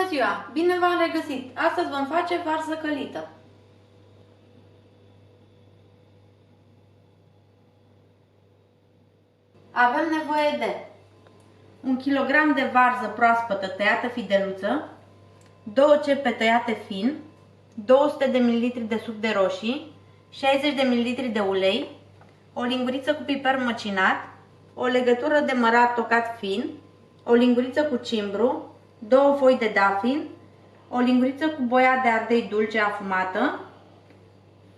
ziua! Bine v-am regăsit! Astăzi vom face varză călită. Avem nevoie de 1 kg de varză proaspătă tăiată fideluță, 2 cepe tăiate fin, 200 de ml de suc de roșii, 60 de ml de ulei, o linguriță cu piper măcinat, o legătură de mărar tocat fin, o linguriță cu cimbru, 2 foi de dafin, o linguriță cu boia de ardei dulce afumată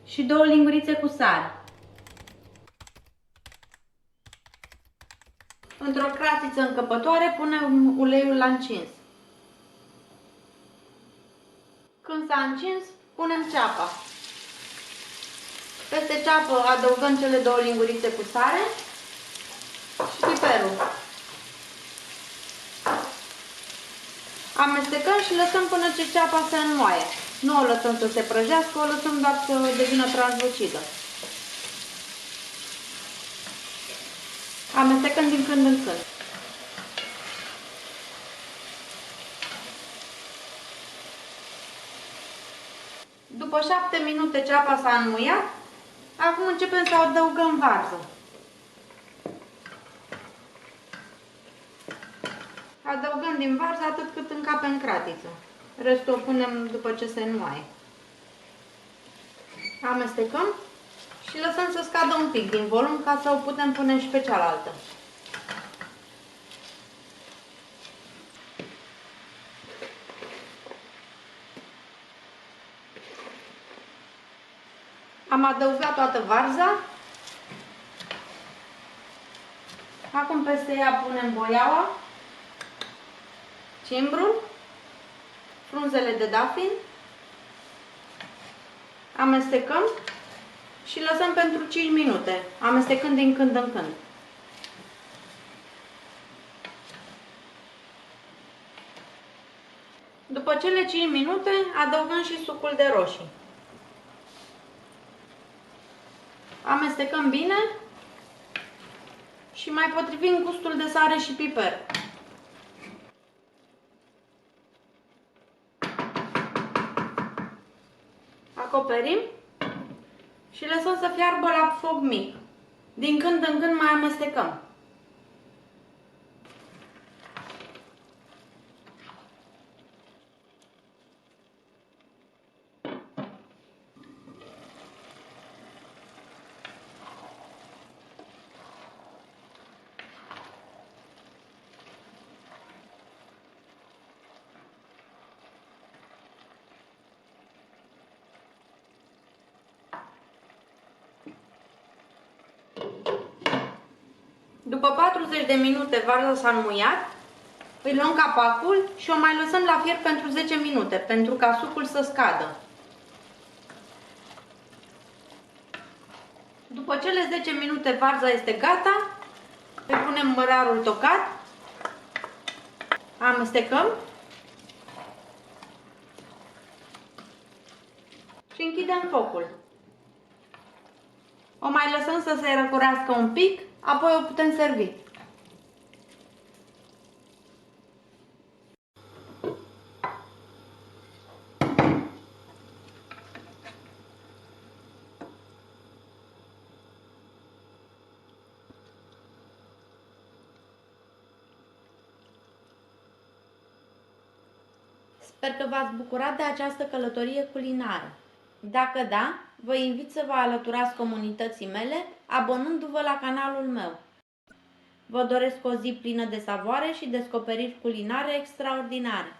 și 2 lingurițe cu sare. Într-o cratiță încăpătoare punem uleiul la încins. Când s-a încins, punem ceapa. Peste ceapă adăugăm cele 2 lingurițe cu sare și piperul. Amestecăm și lăsăm până ce ceapa se înmoaie. Nu o lăsăm să se prăjească, o lăsăm doar să devină translucidă. Amestecăm din când în când. După 7 minute ceapa s-a înmuiat, acum începem să adăugăm varză. Adăugăm din varză atât cât încape în cratiță. Restul o punem după ce se înmoaie. Amestecăm și lăsăm să scadă un pic din volum ca să o putem pune și pe cealaltă. Am adăugat toată varza. Acum peste ea punem boiaua, cimbrul, frunzele de dafin, amestecăm și lăsăm pentru 5 minute, amestecând din când în când. După cele 5 minute adăugăm și sucul de roșii. Amestecăm bine și mai potrivim gustul de sare și piper. Acoperim și lăsăm să fiarbă la foc mic. Din când în când mai amestecăm. După 40 de minute varza s-a înmuiat, îi luăm capacul și o mai lăsăm la fier pentru 10 minute, pentru ca sucul să scadă. După cele 10 minute varza este gata, îi punem mărarul tocat, amestecăm și închidem focul. O mai lăsăm să se răcorească un pic, apoi o putem servi. Sper că v-ați bucurat de această călătorie culinară. Dacă da, vă invit să vă alăturați comunității mele, abonându-vă la canalul meu. Vă doresc o zi plină de savoare și descoperiri culinare extraordinare.